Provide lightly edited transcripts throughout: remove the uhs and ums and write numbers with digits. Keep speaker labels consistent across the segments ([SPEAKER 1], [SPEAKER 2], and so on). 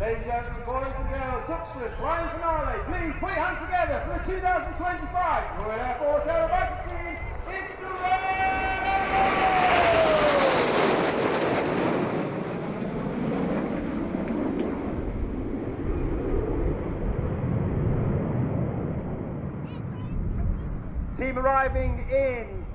[SPEAKER 1] Ladies and gentlemen, boys and girls, Duxford, flying finale, please put your hands together for the 2025 Royal Air Force Aerobatics team. It's the Team arriving in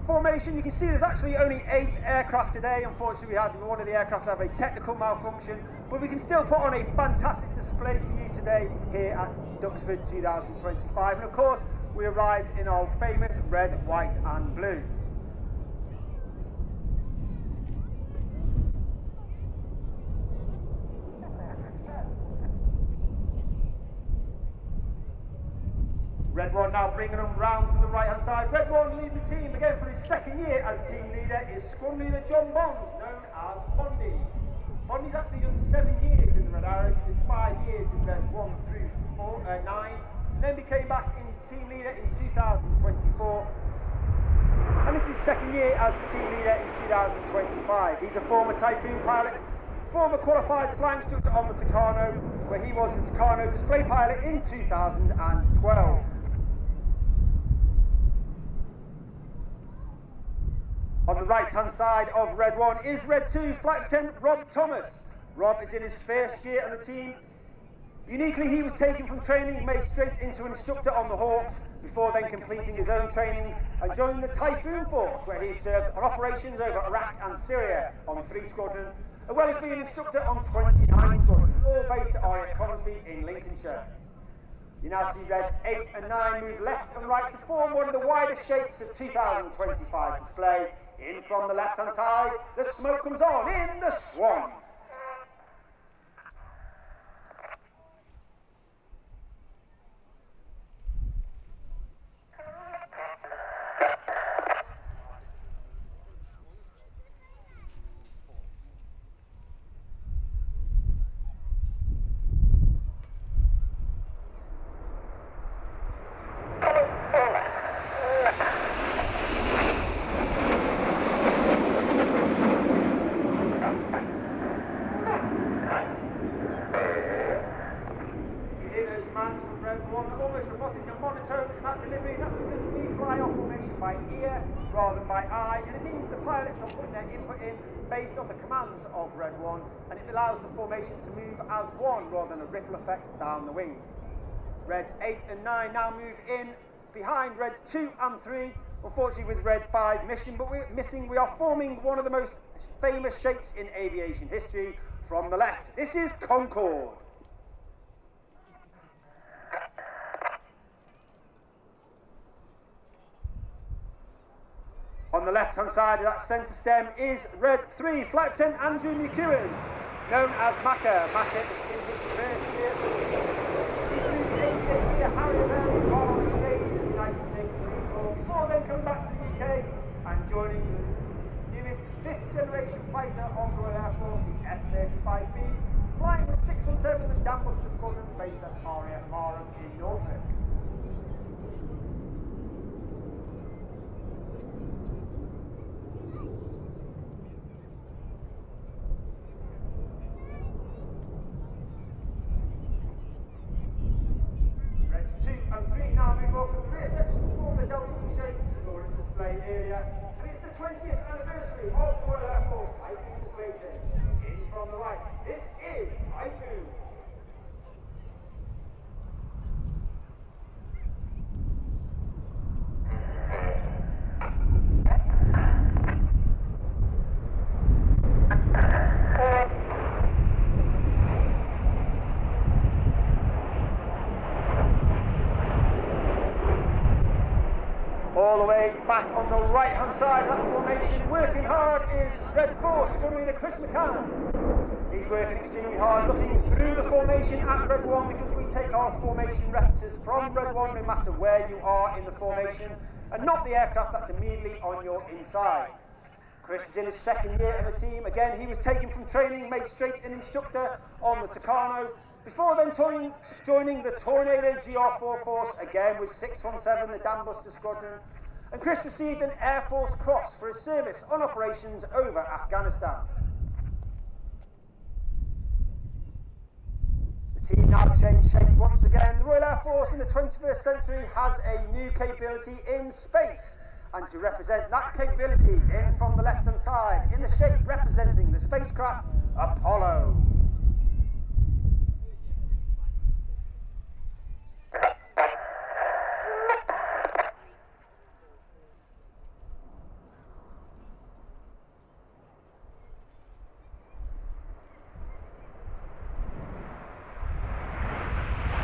[SPEAKER 1] formation. You can see there's actually only 8 aircraft today. Unfortunately, we had one of the aircraft have a technical malfunction, but we can still put on a fantastic display for you today here at Duxford 2025. And of course, we arrived in our famous red, white and blue. Red one now bringing them round to the right hand side. Red one leading the team again for his second year as team leader is squad leader John Bond, known as Bondy. Bondy's actually done 7 years in the Red Arrows. He did 5 years in Red 1 through 9, then became back in team leader in 2024. And this is his second year as team leader in 2025. He's a former Typhoon pilot, former qualified flying instructor on the Tucano, where he was the Tucano display pilot in 2012. On the right hand side of Red 1 is Red 2 Flight Lieutenant Rob Thomas. Rob is in his first year on the team. Uniquely, he was taken from training, made straight into an instructor on the Hawk, before then completing his own training and joining the Typhoon Force, where he served on operations over Iraq and Syria on 3 squadrons, as well as being an instructor on 29 squadrons, all based at RAFAT Conisby in Lincolnshire. You now see Reds 8 and 9 move left and right to form one of the widest shapes of 2025 display. In from the left hand side, the smoke comes on in the Swan. Almost robotic and monotone in that delivery. That's because we fly off formation by ear rather than by eye, and it means the pilots are putting their input in based on the commands of Red 1, and it allows the formation to move as one rather than a ripple effect down the wing. Reds 8 and 9 now move in behind Reds 2 and 3. Unfortunately, with Red 5 we are forming one of the most famous shapes in aviation history from the left. This is Concorde. On the left hand side of that centre stem is Red 3 Flight Lieutenant Andrew McEwen, known as Macca. Macca is in his first year. He flew the 88-year Harrier on the stage in the United States Marine Corps before then coming back to the UK and joining the newest 5th generation fighter on the Royal Air Force, the F-35B, flying with 617 and Danbuster Squadron based at RAF Marham in Norfolk. Area, and it's the 20th anniversary of the Royal Air Force Typhoon display day. In from the right, this is Typhoon. All the way back on the right hand side of that formation, working hard is Red 4 squad leader Chris McCann. He's working extremely hard, looking through the formation at Red 1, because we take our formation references from Red 1 no matter where you are in the formation, and not the aircraft that's immediately on your inside. Chris is in his second year in the team. Again, he was taken from training, made straight an instructor on the Tucano, before then joining the Tornado GR4 Force, again with 617, the Danbuster Squadron. And Chris received an Air Force Cross for his service on operations over Afghanistan. team now changed shape once again. The Royal Air Force in the 21st century has a new capability in space. And to represent that capability, in from the left-hand side, in the shape representing the spacecraft Apollo.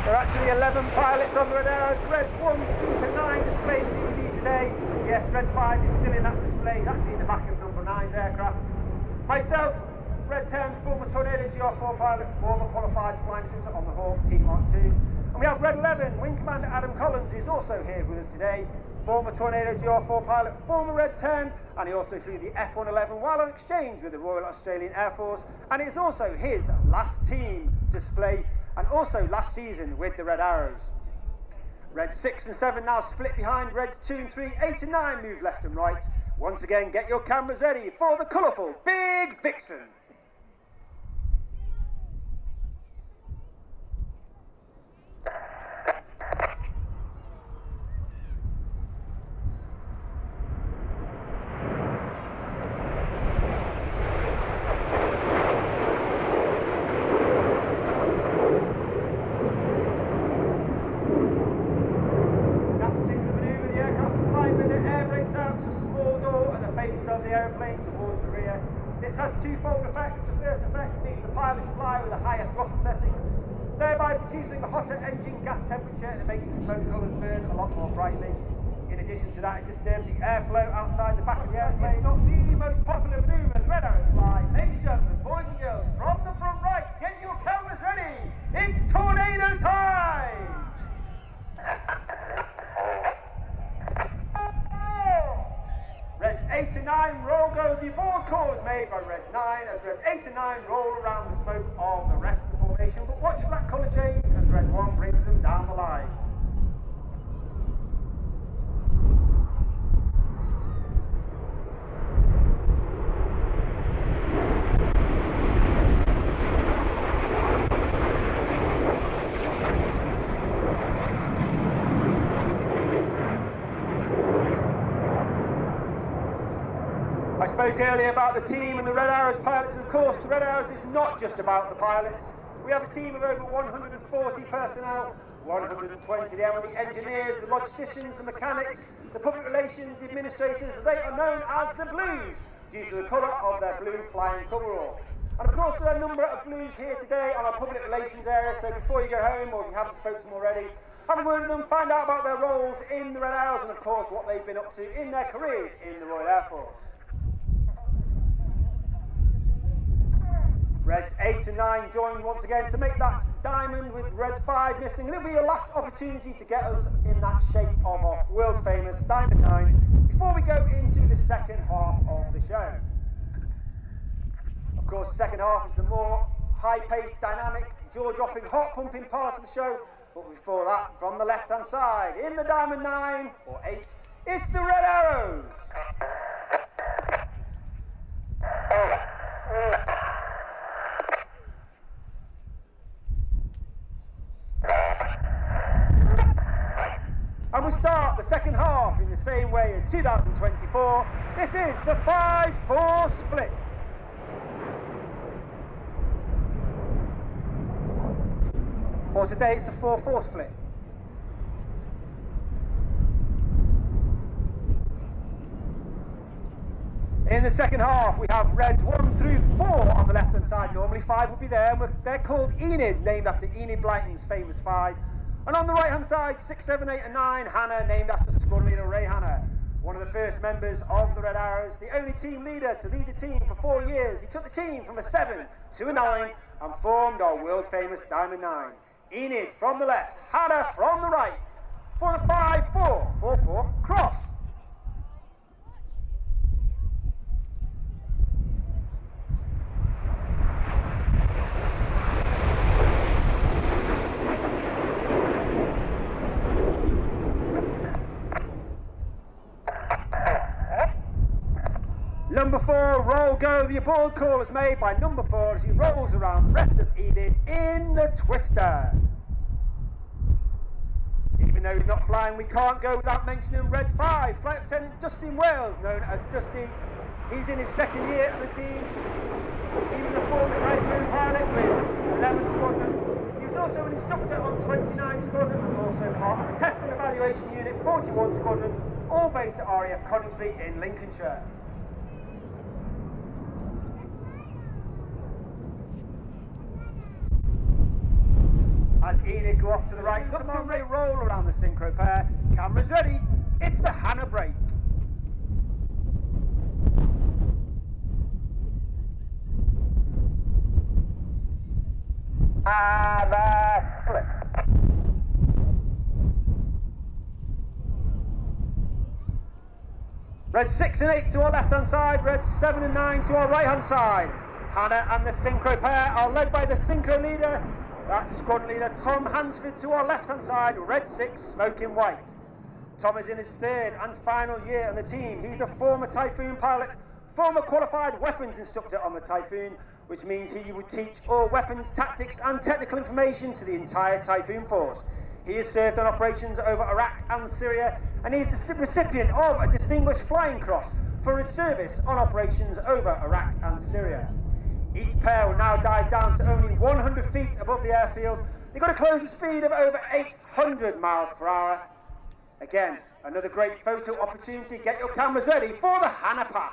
[SPEAKER 1] There are actually 11 pilots on the Red Arrows. Red 1 through to 9 displayed DVD today. Yes, Red 5 is still in that display. It's actually in the back of number 9's aircraft. Myself, Red 10, former Tornado GR4 pilot, former qualified flying instructor on the Hawk Team Mark II. And we have Red 11, Wing Commander Adam Collins is also here with us today. Former Tornado GR4 pilot, former Red 10, and he also flew the F111 while on exchange with the Royal Australian Air Force. And it's also his last team display, and also last season with the Red Arrows. Reds 6 and 7 now split behind Reds 2 and 3, 8 and 9 move left and right. Once again, get your cameras ready for the colourful Big Vixen. This has twofold effects. The first effect means the pilots fly with a higher throttle setting, thereby producing a hotter engine gas temperature, and it makes the smoke colours burn a lot more brightly. In addition to that, it disturbs the airflow outside the back of the airplane. Not the most popular manoeuvre the Red Arrows fly. Ladies and gentlemen, boys and girls, from the front right, get your cameras ready. It's tornado time! Reds 8 and 9 roll go. The abort call is made by Red 9 as Red 8 and 9 roll around the smoke of the rest of the formation. But watch for that colour change as Red 1 brings them down the line. I spoke earlier about the team and the Red Arrows pilots, and of course the Red Arrows is not just about the pilots. We have a team of over 140 personnel, 120 of them are the engineers, the logisticians, the mechanics, the public relations, the administrators. They are known as the Blues due to the colour of their blue flying coverall. And of course there are a number of Blues here today on our public relations area, so before you go home, or if you haven't spoken to them already, have a word with them, find out about their roles in the Red Arrows and of course what they've been up to in their careers in the Royal Air Force. Reds 8 and 9 join once again to make that diamond with Red 5 missing. It'll be your last opportunity to get us in that shape of our world famous Diamond 9 before we go into the second half of the show. Of course, the second half is the more high-paced, dynamic, jaw-dropping, heart-pumping part of the show. But before that, from the left-hand side, in the Diamond 9 or 8, it's the Red Arrows. And we start the second half in the same way as 2024. This is the 5-4 split. Or today it's the 4-4 split. In the second half we have Reds 1 through 4 on the left hand side. Normally 5 would be there, and they're called Enid, named after Enid Blyton's famous 5. And on the right hand side, 6, 7, 8 and 9, Hannah, named after Squadron Leader Ray Hannah, one of the first members of the Red Arrows, the only team leader to lead the team for 4 years. He took the team from a 7 to a 9 and formed our world famous Diamond 9. Enid from the left, Hannah from the right, for the 5-4-4-4 cross. Number 4, roll go. The abort call is made by number 4 as he rolls around the rest of Enid in the twister. Even though he's not flying, we can't go without mentioning Red 5, Flight Lieutenant Dustin Wales, known as Dusty. He's in his second year of the team. Even the former Typhoon pilot with 11 Squadron. He was also an instructor on 29 Squadron and also part of the Test and Evaluation Unit 41 Squadron, all based at RAF Coningsby in Lincolnshire. As Enid go off to the right, look on they roll around the synchro pair. Cameras ready. It's the Hannah break. And flip. Red 6 and 8 to our left hand side, Red 7 and 9 to our right hand side. Hannah and the synchro pair are led by the synchro leader. That's squad leader Tom Hansford to our left hand side, Red 6 smoking white. Tom is in his third and final year on the team. He's a former Typhoon pilot, former qualified weapons instructor on the Typhoon, which means he would teach all weapons, tactics and technical information to the entire Typhoon force. He has served on operations over Iraq and Syria, and he is the recipient of a Distinguished Flying Cross for his service on operations over Iraq and Syria. Each pair will now dive down to only 100 feet above the airfield. They've got a closing speed of over 800 miles per hour. Again, another great photo opportunity. Get your cameras ready for the Hannah pass.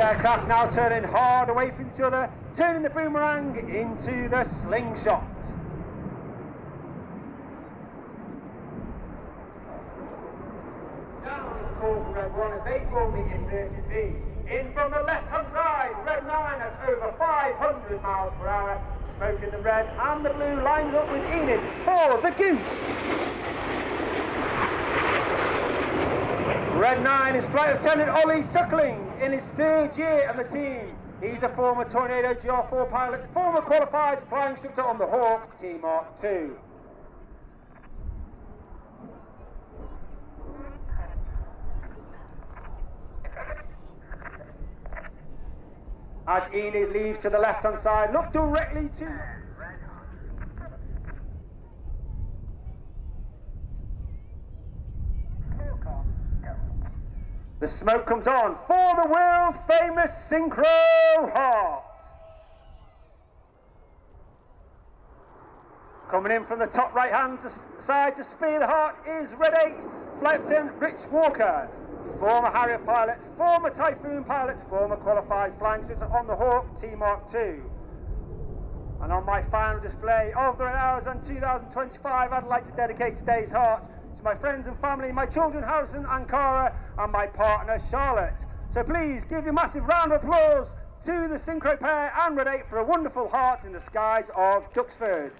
[SPEAKER 1] Aircraft now turning hard away from each other, turning the boomerang into the slingshot. Down is called for Red 1 as they form the inverted V. In from the left hand side, Red 9 has over 500 miles per hour. Smoke in the red and the blue lines up with Enid for the Goose. Red 9 is Flight Lieutenant Ollie Suckling in his third year of the team. He's a former Tornado GR4 pilot, former qualified flying instructor on the Hawk T-Mark II. As Enid leaves to the left hand side, look directly to the smoke comes on for the world famous Synchro Heart. Coming in from the top right hand side to spear the heart is Red 8, Flight Lieutenant Rich Walker, former Harrier pilot, former Typhoon pilot, former qualified flying instructor on the Hawk T-Mark II. And on my final display of the hours in 2025, I'd like to dedicate today's heart to my friends and family, my children Harrison and Cara, and my partner Charlotte. So please give a massive round of applause to the Synchro pair and Red 8 for a wonderful heart in the skies of Duxford.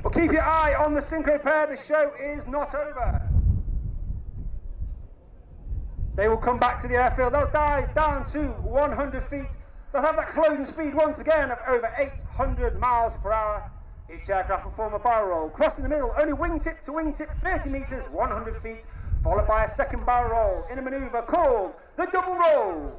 [SPEAKER 1] But keep your eye on the Synchro pair, the show is not over. They will come back to the airfield, they'll dive down to 100 feet. They'll have that closing speed once again of over 800 miles per hour. Each aircraft will form a barrel roll, crossing the middle, only wingtip to wingtip, 30 metres, 100 feet, followed by a second barrel roll in a manoeuvre called the double roll.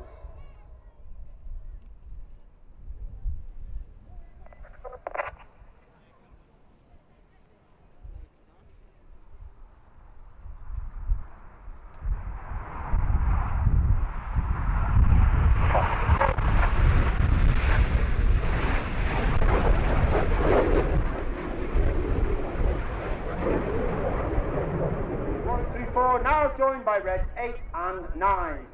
[SPEAKER 1] by Reds 8 and 9.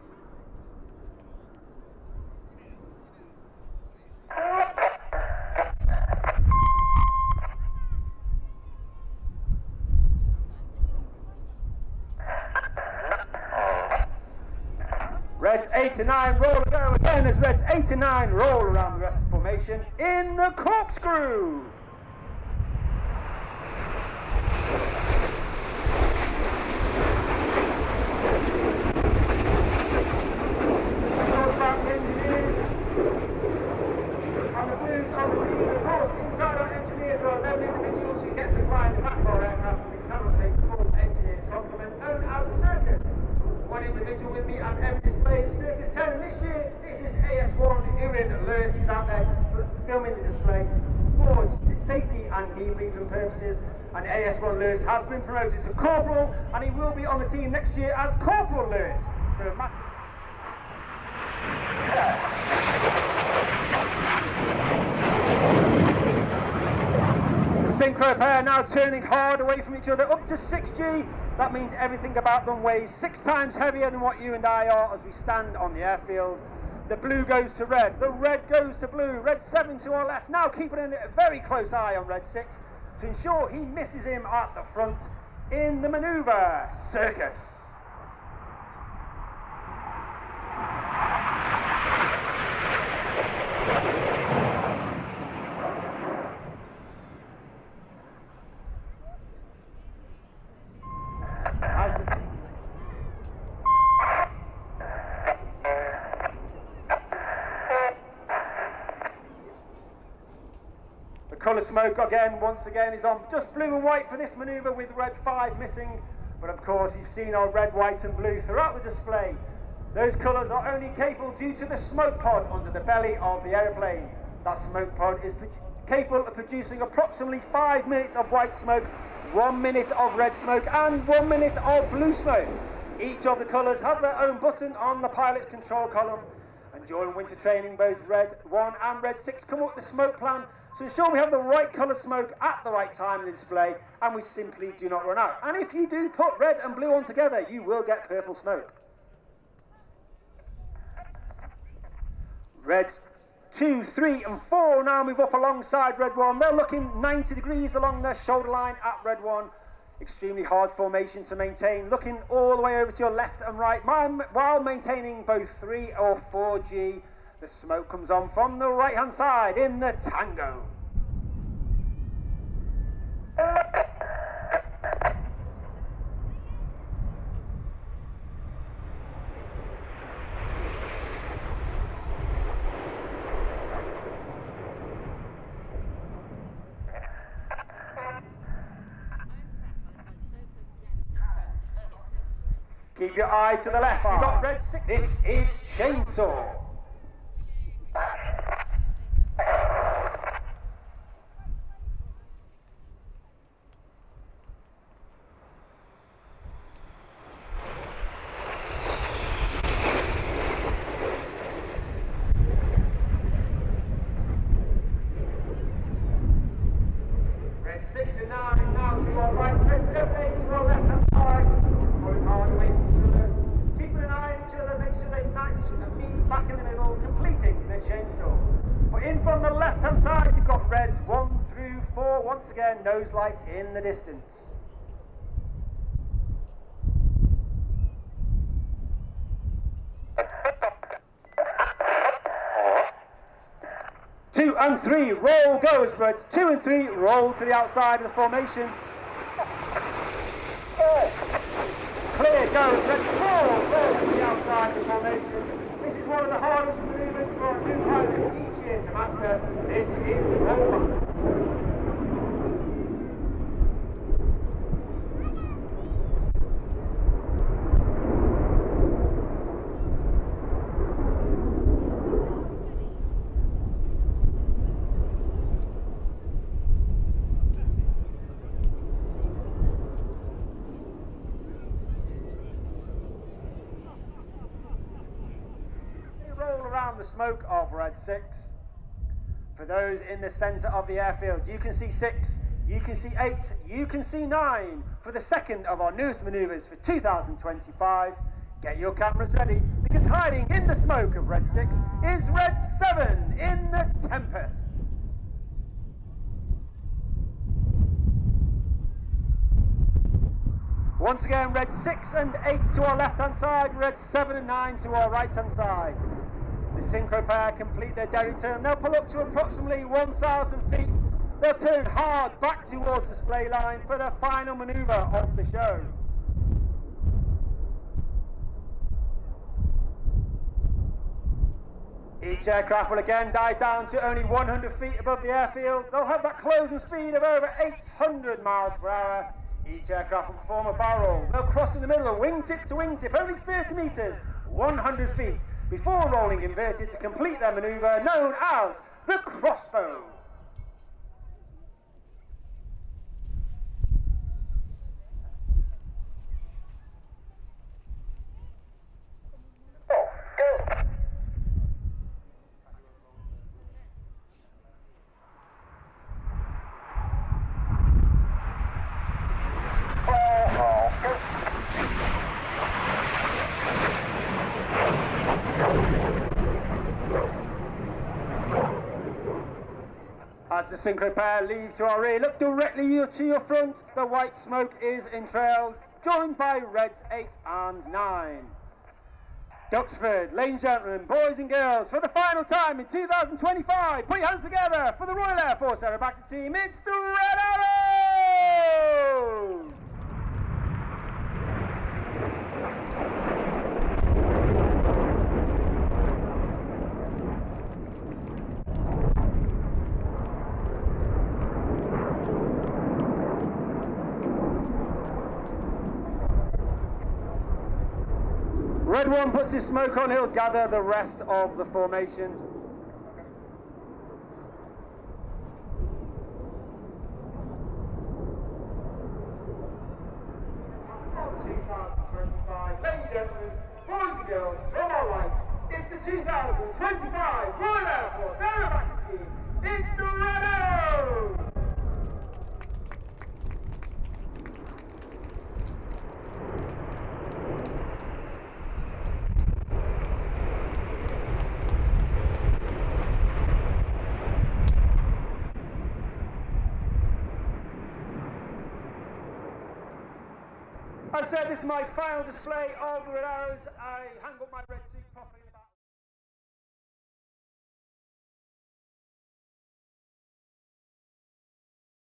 [SPEAKER 1] Reds 8 and 9 roll go again as Reds 8 and 9 roll around the rest of the formation in the corkscrew. On the blues on the team, of course, inside our engineers are 11 individuals who get to fly in the back of our aircraft. We cannot take full engineer's complement, known as Circus. One individual with me as every display is Circus 10. This year, this is AS1 Ewan Lewis, who's out there filming the display for safety and debriefing purposes. And AS1 Lewis has been promoted to Corporal, and he will be on the team next year as Corporal Lewis. So massive. The synchro pair now turning hard away from each other up to 6G. That means everything about them weighs 6 times heavier than what you and I are as we stand on the airfield. The blue goes to red, the red goes to blue. Red 7 to our left, now keeping a very close eye on Red 6 to ensure he misses him at the front in the manoeuvre. Circus. Colour smoke once again is on just blue and white for this manoeuvre with red 5 missing, but of course you've seen our red, white and blue throughout the display. Those colours are only capable due to the smoke pod under the belly of the aeroplane. That smoke pod is capable of producing approximately 5 minutes of white smoke, 1 minute of red smoke and 1 minute of blue smoke. Each of the colours have their own button on the pilot's control column, and during winter training both red 1 and red 6 come up with the smoke plan to ensure we have the right colour smoke at the right time in the display and we simply do not run out. And if you do put red and blue on together, you will get purple smoke. Reds 2, 3 and 4 now move up alongside red 1. They're looking 90 degrees along their shoulder line at red 1. Extremely hard formation to maintain, looking all the way over to your left and right while maintaining both 3 or 4G. The smoke comes on from the right hand side in the tango. Keep your eye to the left. You've got red 6. This is Chainsaw. Red 6 and 9 now to our right. Red 7, 8 to our left hand side. Going hard away from each other. Keeping an eye on each other, make sure they match and meet back in the middle, completing the chainsaw. But in from the left hand side, you've got reds 1 through 4. Once again, nose lights in the distance. 2 and 3, roll goes, Reds. 2 and 3, roll to the outside of the formation. Clear goes, Reds. 4, roll to the outside of the formation. This is one of the hardest maneuvers for a new pilot each year to master. This is roll. The smoke of Red 6. For those in the centre of the airfield, you can see 6, You can see 8, you can see 9 for the second of our newest manoeuvres for 2025. Get your cameras ready, because hiding in the smoke of Red 6 is Red 7 in the Tempest. Once again, Red 6 and 8 to our left-hand side, Red 7 and 9 to our right-hand side. The synchro pair complete their derry turn. They'll pull up to approximately 1,000 feet. They'll turn hard back towards the splay line for the final manoeuvre of the show. Each aircraft will again dive down to only 100 feet above the airfield. They'll have that closing speed of over 800 miles per hour. Each aircraft will perform a barrel roll. They'll cross in the middle of wingtip to wingtip, only 30 metres, 100 feet, before rolling inverted to complete their manoeuvre known as the crossbow. As the synchro pair leave to our rear, look directly to your front. The white smoke is entrailed, joined by Reds 8 and 9. Duxford, ladies and gentlemen, boys and girls, for the final time in 2025, put your hands together for the Royal Air Force Aerobatics team. It's the Red Arrows! Red 1 puts his smoke on, he'll gather the rest of the formation. Ladies and gentlemen, boys and girls, from our right, it's the 2025 Royal Air Force Aerobatics team. It's the Red Arrows! I said this is my final display of the Red Arrows. I hang up my red